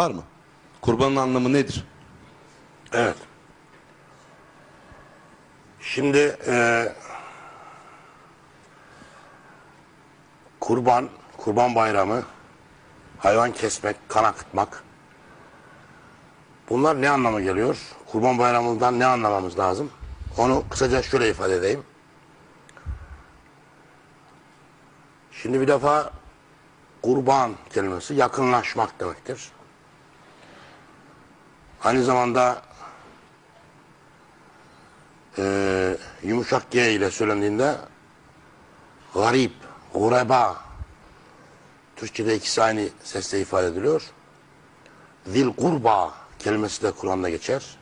Var mı? Kurbanın anlamı nedir? Evet. Şimdi kurban bayramı, hayvan kesmek, kan akıtmak. Bunlar ne anlama geliyor? Kurban bayramından ne anlamamız lazım? Onu kısaca şöyle ifade edeyim. Şimdi bir defa kurban kelimesi yakınlaşmak demektir. Aynı zamanda yumuşak G ile söylendiğinde garip, gureba, Türkçe'de ikisi aynı sesle ifade ediliyor. Zil kurba kelimesi de Kur'an'da geçer.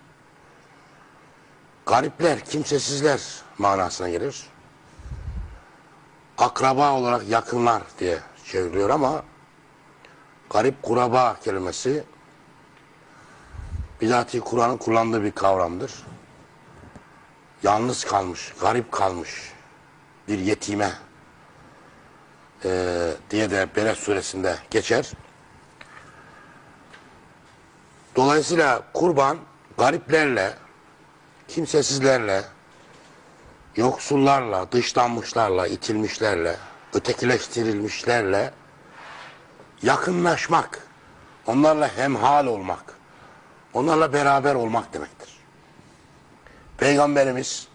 Garipler, kimsesizler manasına gelir. Akraba olarak yakınlar diye çevriliyor ama garip kuraba kelimesi bizatihi Kur'an'ın kullandığı bir kavramdır. Yalnız kalmış, garip kalmış bir yetime diye de Beled suresinde geçer. Dolayısıyla kurban gariplerle, kimsesizlerle, yoksullarla, dışlanmışlarla, itilmişlerle, ötekileştirilmişlerle yakınlaşmak, onlarla hemhal olmak, onlarla beraber olmak demektir. Peygamberimiz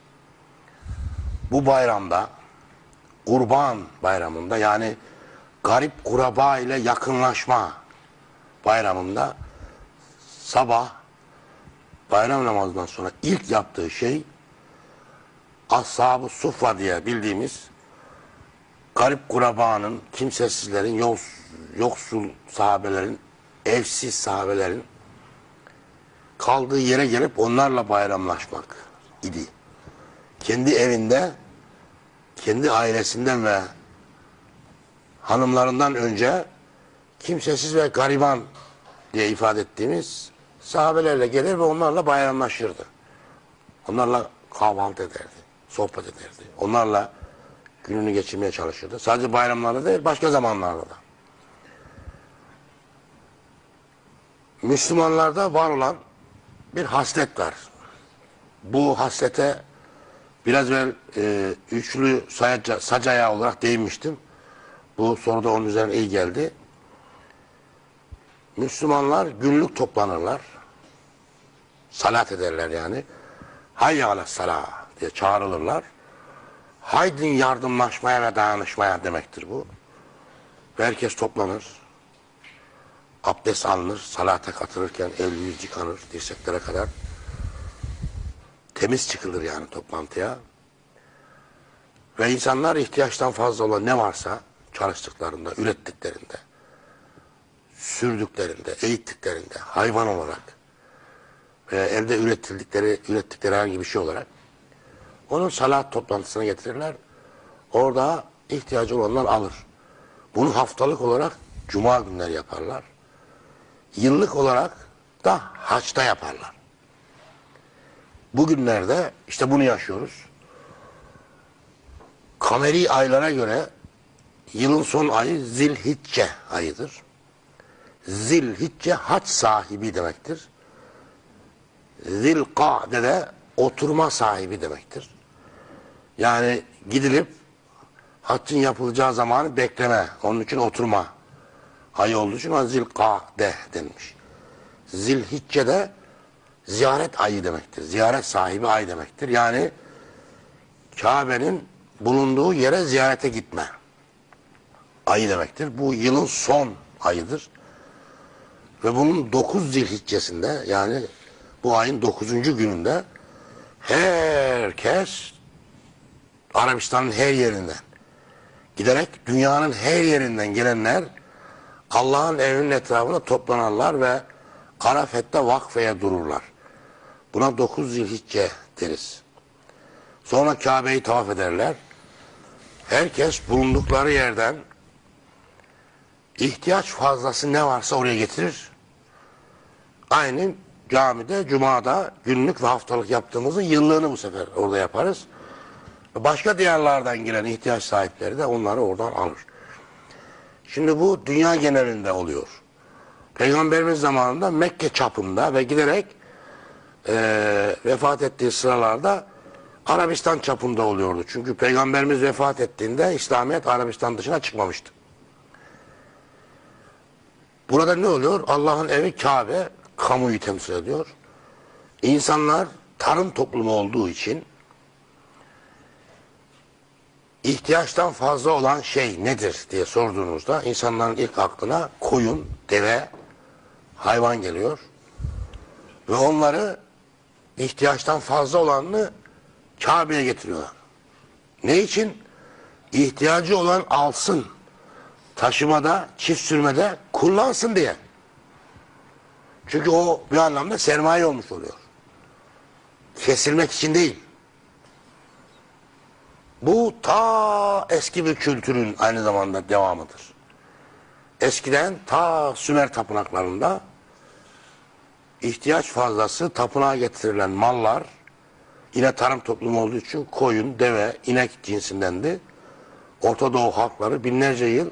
bu bayramda, Kurban Bayramı'nda, yani garip kuraba ile yakınlaşma bayramında sabah bayram namazından sonra ilk yaptığı şey Ashab-ı Suffa diye bildiğimiz garip kurabanın, kimsesizlerin, yoksul sahabelerin, evsiz sahabelerin kaldığı yere gelip onlarla bayramlaşmak idi. Kendi evinde, kendi ailesinden ve hanımlarından önce kimsesiz ve gariban diye ifade ettiğimiz sahabelerle gelir ve onlarla bayramlaşırdı. Onlarla kahvaltı ederdi, sohbet ederdi. Onlarla gününü geçirmeye çalışırdı. Sadece bayramlarda değil, başka zamanlarda da. Müslümanlarda var olan bir haslet var. Bu haslete biraz evvel üçlü sac ayağı olarak değinmiştim. Bu soruda onun üzerine iyi geldi. Müslümanlar günlük toplanırlar. Salat ederler yani. Hayya ala salah diye çağrılırlar. Haydin yardımlaşmaya ve dayanışmaya demektir bu. Ve herkes toplanır. Abdest alınır. Salata katılırken el yüz yıkanır dirseklere kadar. Temiz çıkılır yani toplantıya. Ve insanlar ihtiyaçtan fazla olan ne varsa çalıştıklarında, ürettiklerinde, sürdüklerinde, eğittiklerinde, hayvan olarak veya evde ürettikleri herhangi bir şey olarak onun salat toplantısına getirirler. Orada ihtiyacı olanlar alır. Bunu haftalık olarak cuma günleri yaparlar. Yıllık olarak da haçta yaparlar. Bugünlerde işte bunu yaşıyoruz. Kameri aylara göre yılın son ayı Zilhicce ayıdır. Zilhicce haç sahibi demektir. Zilka'de de oturma sahibi demektir. Yani gidilip haccın yapılacağı zamanı bekleme. Onun için oturma ayı olduğu için ona Zilka'de denmiş. Zilhicce de ziyaret ayı demektir. Ziyaret sahibi ay demektir. Yani Kabe'nin bulunduğu yere ziyarete gitme ayı demektir. Bu yılın son ayıdır. Ve bunun 9 Zilhiccesinde, yani bu ayın 9. gününde herkes Arabistan'ın her yerinden giderek dünyanın her yerinden gelenler Allah'ın evinin etrafına toplanırlar ve Arafet'te vakfeye dururlar. Buna 9 Zilhicce deriz. Sonra Kabe'yi tavaf ederler. Herkes bulundukları yerden ihtiyaç fazlası ne varsa oraya getirir. Aynı camide, cumada günlük ve haftalık yaptığımızın yıllığını bu sefer orada yaparız. Başka diyarlardan gelen ihtiyaç sahipleri de onları oradan alır. Şimdi bu dünya genelinde oluyor. Peygamberimiz zamanında Mekke çapında ve giderek vefat ettiği sıralarda Arabistan çapında oluyordu. Çünkü Peygamberimiz vefat ettiğinde İslamiyet Arabistan dışına çıkmamıştı. Burada ne oluyor? Allah'ın evi Kabe kamuyu temsil ediyor. İnsanlar tarım toplumu olduğu için ihtiyaçtan fazla olan şey nedir diye sorduğunuzda insanların ilk aklına koyun, deve, hayvan geliyor. Ve onları ihtiyaçtan fazla olanını Kabe'ye getiriyorlar. Ne için? İhtiyacı olan alsın, taşımada, çift sürmede kullansın diye. Çünkü o bir anlamda sermaye olmuş oluyor. Kesilmek için değil. Bu ta eski bir kültürün aynı zamanda devamıdır. Eskiden ta Sümer tapınaklarında ihtiyaç fazlası tapınağa getirilen mallar yine tarım toplumu olduğu için koyun, deve, inek cinsindendi. Orta Doğu halkları binlerce yıl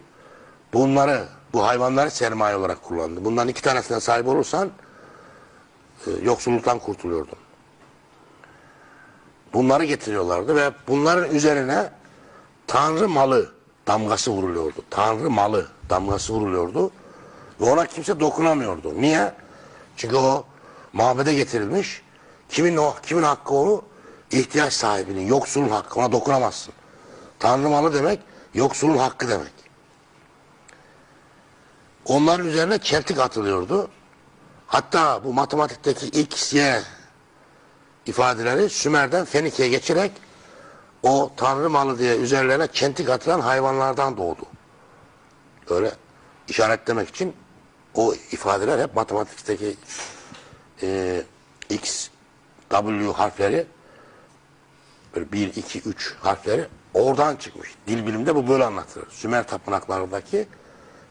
bu hayvanları sermaye olarak kullandı. Bundan 2 tanesine sahip olursan yoksulluktan kurtuluyordun. Bunları getiriyorlardı ve bunların üzerine Tanrı malı damgası vuruluyordu. Tanrı malı damgası vuruluyordu ve ona kimse dokunamıyordu. Niye? Çünkü o mabede getirilmiş. Kimin hakkı onu? İhtiyaç sahibinin, yoksulun hakkı. Ona dokunamazsın. Tanrı malı demek, yoksulun hakkı demek. Onların üzerine çeltik atılıyordu. Hatta bu matematikteki X, Y ifadeleri Sümer'den Fenike'ye geçerek o Tanrı malı diye üzerlerine çentik atılan hayvanlardan doğdu. Öyle işaretlemek için o ifadeler hep matematikteki X, W harfleri böyle 1, 2, 3 harfleri oradan çıkmış. Dil bilimde bu böyle anlatılır. Sümer tapınaklarındaki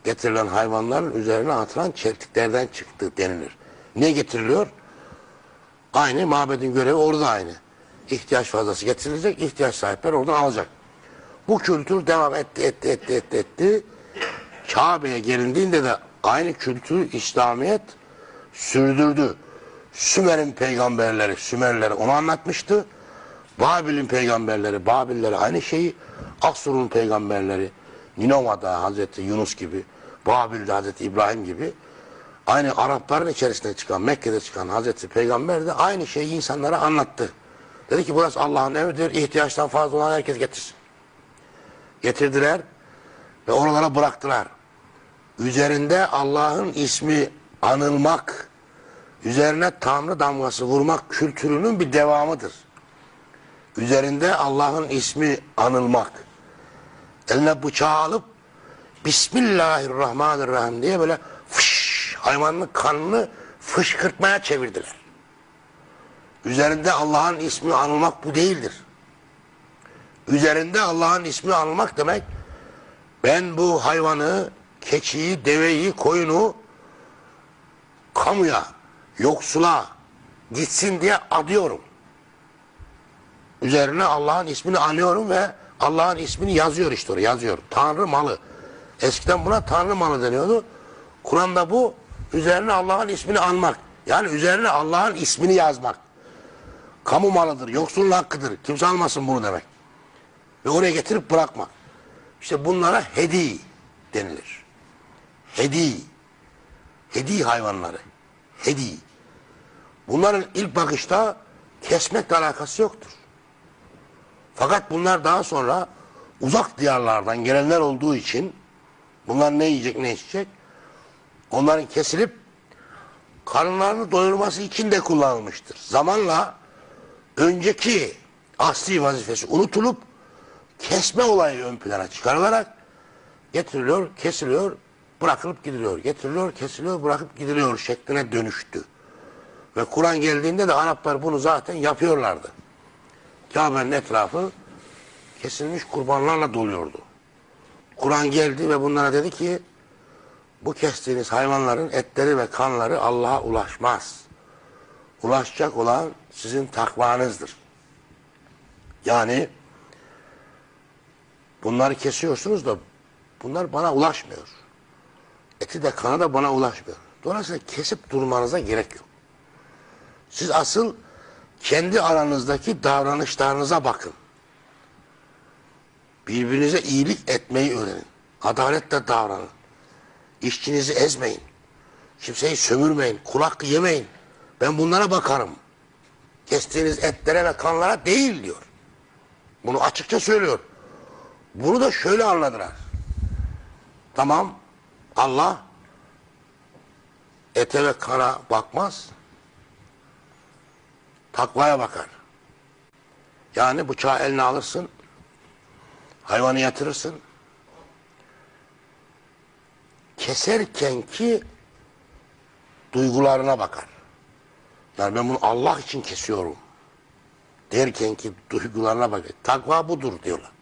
getirilen hayvanların üzerine atılan çeltiklerden çıktı denilir. Ne getiriliyor? Aynı mabedin görevi orada aynı. İhtiyaç fazlası getirilecek, ihtiyaç sahipleri oradan alacak. Bu kültür devam etti. Kabe'ye gelindiğinde de aynı kültürü İslamiyet sürdürdü. Sümer'in peygamberleri, Sümerlere onu anlatmıştı. Babil'in peygamberleri, Babillere aynı şeyi, Asur'un peygamberleri, Ninova'da Hazreti Yunus gibi, Babil'de Hazreti İbrahim gibi, aynı Arapların içerisinde çıkan, Mekke'de çıkan Hazreti Peygamber de aynı şeyi insanlara anlattı. Dedi ki burası Allah'ın evidir, ihtiyaçtan fazla olan herkes getirsin. Getirdiler ve oralara bıraktılar. Üzerinde Allah'ın ismi anılmak, üzerine Tanrı damgası vurmak kültürünün bir devamıdır. Üzerinde Allah'ın ismi anılmak. Eline bıçağı alıp Bismillahirrahmanirrahim diye böyle hayvanın kanını fışkırtmaya çevirdiler. Üzerinde Allah'ın ismi anılmak bu değildir. Üzerinde Allah'ın ismi anılmak demek, ben bu hayvanı, keçiyi, deveyi, koyunu kamuya, yoksula gitsin diye adıyorum. Üzerine Allah'ın ismini anıyorum ve Allah'ın ismini yazıyor işte oraya, yazıyor. Tanrı malı. Eskiden buna Tanrı malı deniyordu. Kur'an'da bu üzerine Allah'ın ismini anmak. Yani üzerine Allah'ın ismini yazmak. Kamu malıdır, yoksulun hakkıdır. Kimse almasın bunu demek. Ve oraya getirip bırakmak. İşte bunlara hedi denilir. Hedi. Hedi hayvanları. Hedi. Bunların ilk bakışta kesmekle alakası yoktur. Fakat bunlar daha sonra uzak diyarlardan gelenler olduğu için bunlar ne yiyecek ne içecek? Onların kesilip karınlarını doyurması için de kullanılmıştır. Zamanla önceki asli vazifesi unutulup kesme olayı ön plana çıkarılarak getiriliyor, kesiliyor, bırakılıp gidiliyor. Getiriliyor, kesiliyor, bırakıp gidiliyor şekline dönüştü. Ve Kur'an geldiğinde de Araplar bunu zaten yapıyorlardı. Kabe'nin etrafı kesilmiş kurbanlarla doluyordu. Kur'an geldi ve bunlara dedi ki bu kestiğiniz hayvanların etleri ve kanları Allah'a ulaşmaz. Ulaşacak olan sizin takvanızdır. Yani bunları kesiyorsunuz da bunlar bana ulaşmıyor. Eti de kanı da bana ulaşmıyor. Dolayısıyla kesip durmanıza gerek yok. Siz asıl kendi aranızdaki davranışlarınıza bakın. Birbirinize iyilik etmeyi öğrenin. Adaletle davranın. İşçinizi ezmeyin. Kimseyi sömürmeyin. Kul hakkı yemeyin. Ben bunlara bakarım. Kestiğiniz etlere ve kanlara değil diyor. Bunu açıkça söylüyor. Bunu da şöyle anladılar. Tamam, Allah ete ve kana bakmaz. Takvaya bakar. Yani bıçağı eline alırsın, hayvanı yatırırsın. Keserken ki duygularına bakar. Yani ben bunu Allah için kesiyorum derken ki duygularına bakar. Takva budur diyorlar.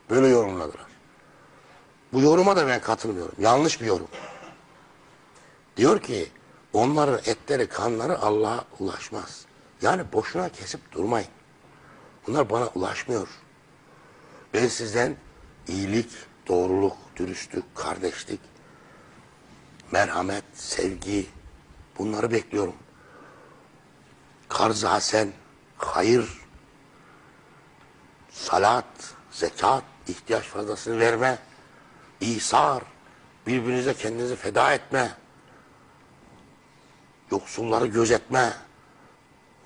Böyle yorumladılar. Bu yoruma da ben katılmıyorum. Yanlış bir yorum. Diyor ki onların etleri, kanları Allah'a ulaşmaz. Yani boşuna kesip durmayın. Bunlar bana ulaşmıyor. Ben sizden iyilik, doğruluk, dürüstlük, kardeşlik, merhamet, sevgi, bunları bekliyorum. Karz-ı hasen, hayır, salat, zekat, ihtiyaç fazlasını verme, İsar, birbirinize kendinizi feda etme, yoksulları gözetme,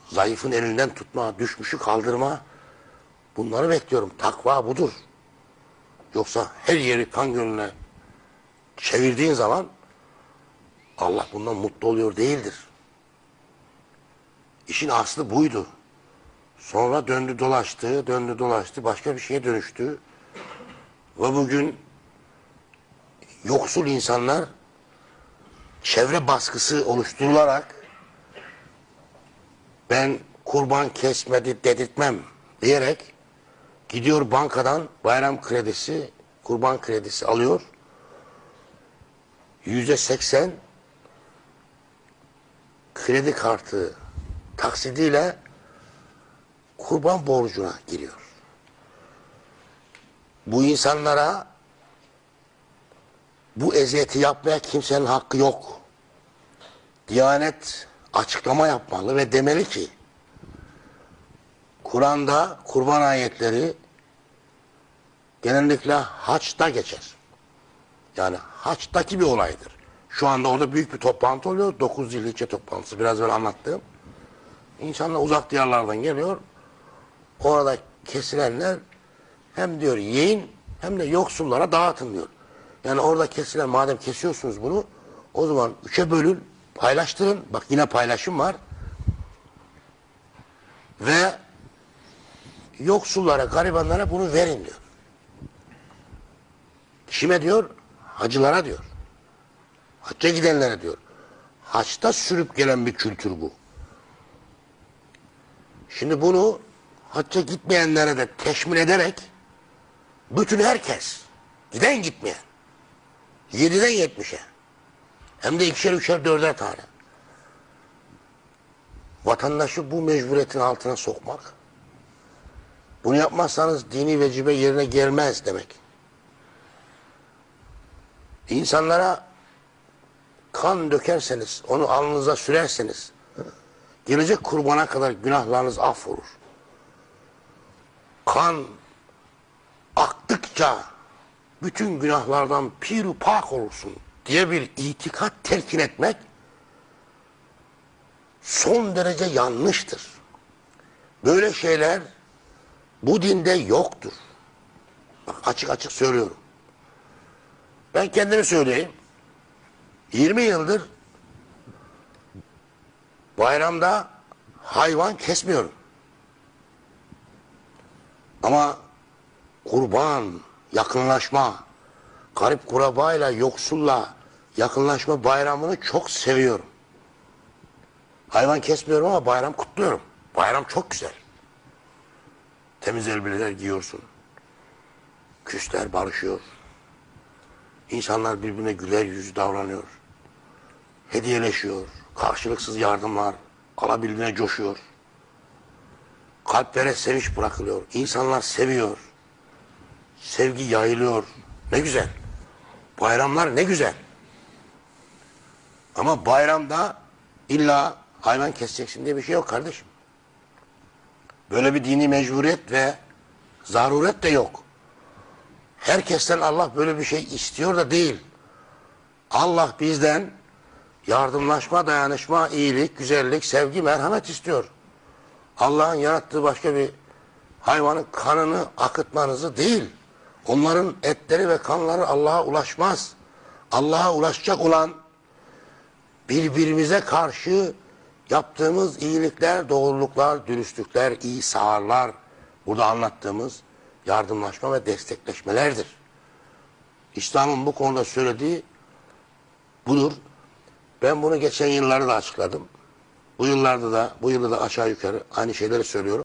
zayıfın elinden tutma, düşmüşü kaldırma, bunları bekliyorum. Takva budur. Yoksa her yeri kan gölüne çevirdiğin zaman Allah bundan mutlu oluyor değildir. İşin aslı buydu. Sonra döndü dolaştı, başka bir şeye dönüştü. Ve bugün yoksul insanlar çevre baskısı oluşturularak ben kurban kesmedi dedirtmem diyerek gidiyor bankadan bayram kredisi, kurban kredisi alıyor. %80 kredi kartı taksidiyle kurban borcuna giriyor. Bu insanlara bu eziyeti yapmaya kimsenin hakkı yok. Diyanet açıklama yapmalı ve demeli ki Kur'an'da kurban ayetleri genellikle haçta geçer. Yani haçtaki bir olaydır. Şu anda orada büyük bir toplantı oluyor. 9 Zilhicce toplantısı. Biraz böyle anlattığım. İnsanlar uzak diyarlardan geliyor. Orada kesilenler hem diyor yiyin hem de yoksullara dağıtın diyor. Yani orada kesilen, madem kesiyorsunuz bunu, o zaman 3'e bölün, paylaştırın. Bak yine paylaşım var. Ve yoksullara, garibanlara bunu verin diyor. Kime diyor? Hacılara diyor. Hacca gidenlere diyor. Haçta sürüp gelen bir kültür bu. Şimdi bunu hacca gitmeyenlere de teşmil ederek bütün herkes, giden gitmeyen, 7'den 70'e, hem de 2'şer 3'er 4'er tane vatandaşı bu mecburiyetin altına sokmak, bunu yapmazsanız dini vecibe yerine gelmez demek. İnsanlara kan dökerseniz, onu alnınıza sürerseniz, gelecek kurbana kadar günahlarınız affolur. Kan aktıkça bütün günahlardan pir-u-pak olursun diye bir itikat telkin etmek son derece yanlıştır. Böyle şeyler bu dinde yoktur. Bak açık açık söylüyorum. Ben kendimi söyleyeyim. 20 yıldır bayramda hayvan kesmiyorum. Ama kurban, yakınlaşma, garip kurabayla, yoksulla yakınlaşma bayramını çok seviyorum. Hayvan kesmiyorum ama bayram kutluyorum. Bayram çok güzel. Temiz elbiseler giyiyorsun. Küsler barışıyor. İnsanlar birbirine güler yüzlü davranıyor. Hediyeleşiyor. Karşılıksız yardımlar alabildiğine coşuyor. Kalplere sevinç bırakılıyor. İnsanlar seviyor. Sevgi yayılıyor. Ne güzel. Bayramlar ne güzel. Ama bayramda illa hayvan keseceksin diye bir şey yok kardeşim. Böyle bir dini mecburiyet ve zaruret de yok. Herkesten Allah böyle bir şey istiyor da değil. Allah bizden yardımlaşma, dayanışma, iyilik, güzellik, sevgi, merhamet istiyor. Allah'ın yarattığı başka bir hayvanın kanını akıtmanızı değil. Onların etleri ve kanları Allah'a ulaşmaz. Allah'a ulaşacak olan birbirimize karşı yaptığımız iyilikler, doğruluklar, dürüstlükler, İsa'lar, burada anlattığımız yardımlaşma ve destekleşmelerdir. İslam'ın bu konuda söylediği budur. Ben bunu geçen yıllarda da açıkladım. Bu yılda da aşağı yukarı aynı şeyleri söylüyorum.